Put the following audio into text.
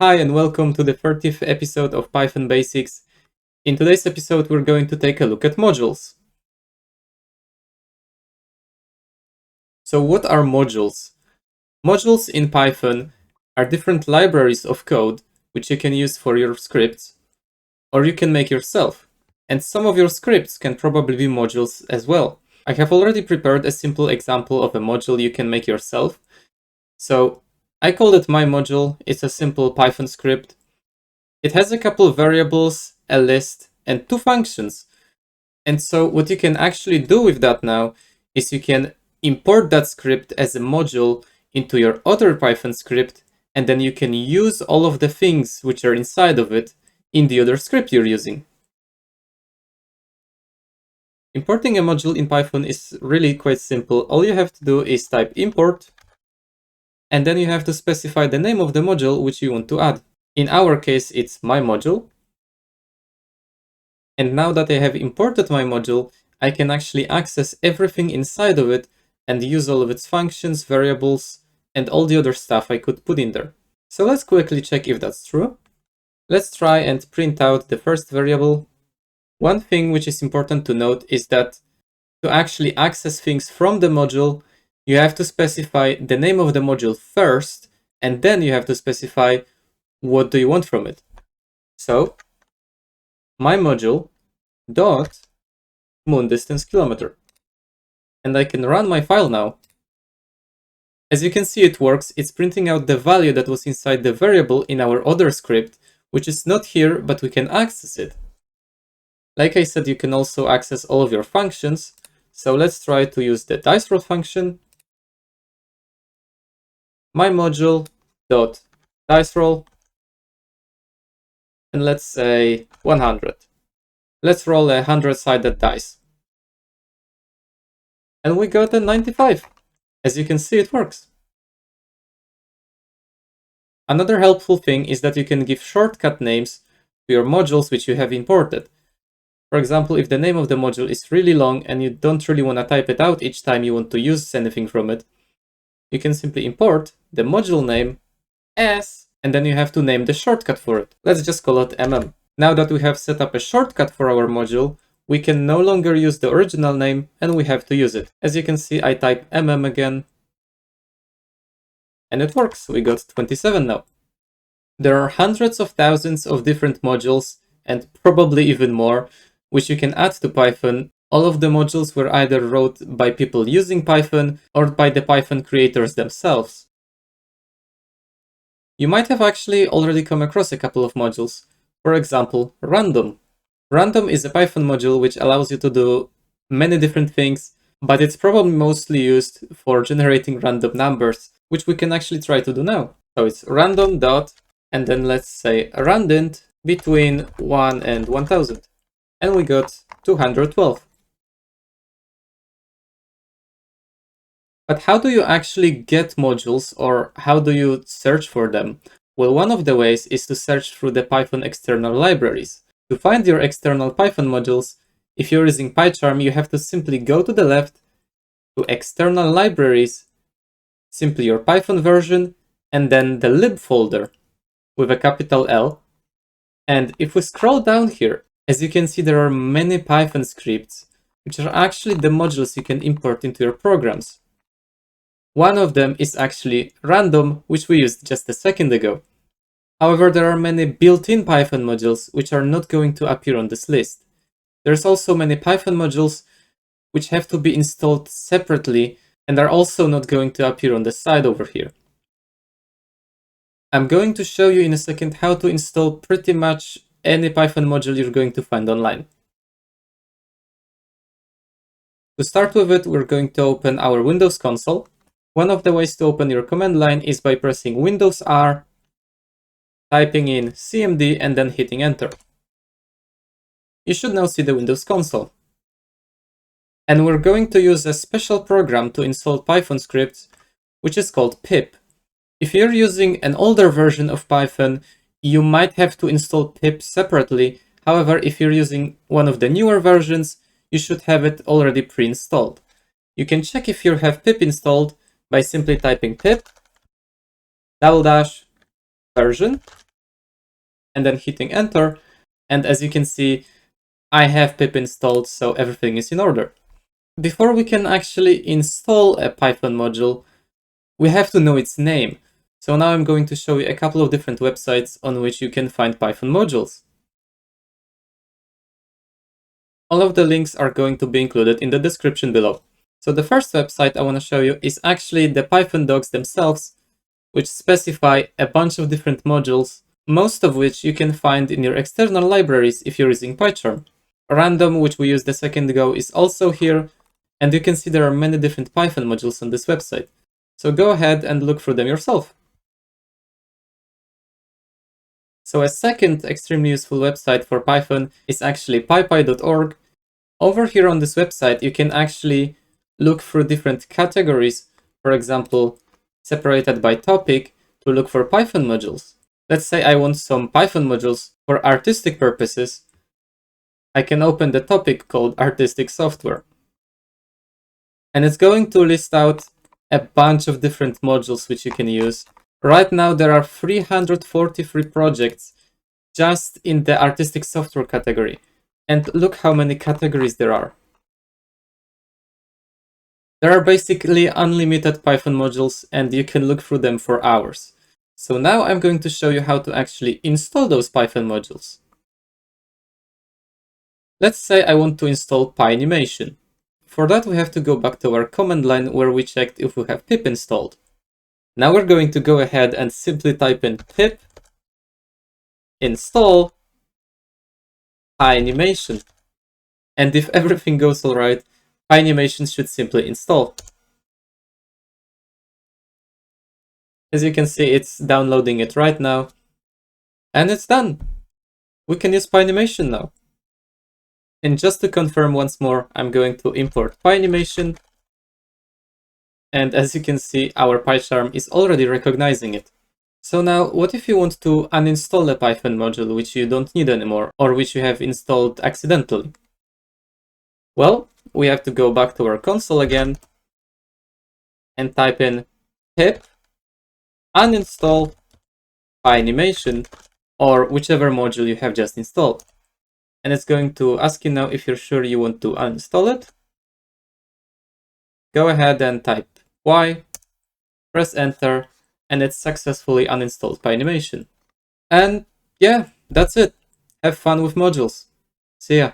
Hi and welcome to the 30th episode of Python Basics. In today's episode we're going to take a look at modules. So what are modules? Modules in Python are different libraries of code which you can use for your scripts, or you can make yourself. And some of your scripts can probably be modules as well. I have already prepared a simple example of a module you can make yourself. So I called it my module. It's a simple Python script. It has a couple of variables, a list, and two functions. And so what you can actually do with that now is you can import that script as a module into your other Python script, and then you can use all of the things which are inside of it in the other script you're using. Importing a module in Python is really quite simple. All you have to do is type import, and then you have to specify the name of the module which you want to add. In our case, it's my module. And now that I have imported my module, I can actually access everything inside of it and use all of its functions, variables, and all the other stuff I could put in there. So let's quickly check if that's true. Let's try and print out the first variable. One thing which is important to note is that to actually access things from the module, you have to specify the name of the module first, and then you have to specify what do you want from it. So my module dot moon distance kilometer, and I can run my file now. As you can see, it works. It's printing out the value that was inside the variable in our other script, which is not here, but we can access it. Like I said, you can also access all of your functions. So let's try to use the dice roll function. My module dot dice roll, and let's say 100. Let's roll a 100-sided dice. And we got a 95. As you can see, it works. Another helpful thing is that you can give shortcut names to your modules which you have imported. For example, if the name of the module is really long and you don't really want to type it out each time you want to use anything from it, you can simply import the module name as, and then you have to name the shortcut for it. Let's just call it mm. Now that we have set up a shortcut for our module, we can no longer use the original name and we have to use it. As you can see, I type again, and it works. We got 27 now. There are hundreds of thousands of different modules, and probably even more, which you can add to Python. All of the modules were either wrote by people using Python or by the Python creators themselves. You might have actually already come across a couple of modules. For example, random. Random is a Python module which allows you to do many different things, but it's probably mostly used for generating random numbers, which we can actually try to do now. So it's random dot, and then let's say randint between 1 and 1000. And we got 212. But how do you actually get modules, or how do you search for them? Well, one of the ways is to search through the Python external libraries. To find your external Python modules, if you're using PyCharm, you have to simply go to the left to external libraries, simply your Python version, and then the lib folder with a capital L. And if we scroll down here, as you can see, there are many Python scripts, which are actually the modules you can import into your programs. One of them is actually random, which we used just a second ago. However, there are many built-in Python modules which are not going to appear on this list. There's also many Python modules which have to be installed separately and are also not going to appear on the side over here. I'm going to show you in a second how to install pretty much any Python module you're going to find online. To start with it, we're going to open our Windows console. One of the ways to open your command line is by pressing Windows R, typing in cmd, and then hitting enter. You should now see the Windows console. And we're going to use a special program to install Python scripts, which is called pip. If you're using an older version of Python, you might have to install pip separately. However, if you're using one of the newer versions, you should have it already pre-installed. You can check if you have pip installed by simply typing pip -- version, and then hitting enter. And as you can see, I have pip installed, so everything is in order. Before we can actually install a Python module, we have to know its name. So now I'm going to show you a couple of different websites on which you can find Python modules. All of the links are going to be included in the description below. So the first website I want to show you is actually the Python docs themselves, which specify a bunch of different modules, most of which you can find in your external libraries if you're using PyCharm. Random, which we used a second ago, is also here, and you can see there are many different Python modules on this website. So go ahead and look through them yourself. So a second extremely useful website for Python is actually PYPI.org. Over here on this website, you can actually look through different categories, for example, separated by topic, to look for Python modules. Let's say I want some Python modules for artistic purposes. I can open the topic called artistic software. And it's going to list out a bunch of different modules which you can use. Right now there are 343 projects just in the artistic software category. And look how many categories there are. There are basically unlimited Python modules and you can look through them for hours. So now I'm going to show you how to actually install those Python modules. Let's say I want to install PyAnimation. For that we have to go back to our command line where we checked if we have pip installed. Now we're going to go ahead and simply type in pip install PyAnimation. And if everything goes alright, PyAnimation should simply install. As you can see, it's downloading it right now. And it's done. We can use PyAnimation now. And just to confirm once more, I'm going to import PyAnimation. And as you can see, our PyCharm is already recognizing it. So now, what if you want to uninstall a Python module which you don't need anymore, or which you have installed accidentally? Well, we have to go back to our console again and type in pip uninstall PyAnimation, or whichever module you have just installed. And it's going to ask you now if you're sure you want to uninstall it. Go ahead and type Y, press enter, and it's successfully uninstalled PyAnimation. And yeah, that's it. Have fun with modules. See ya.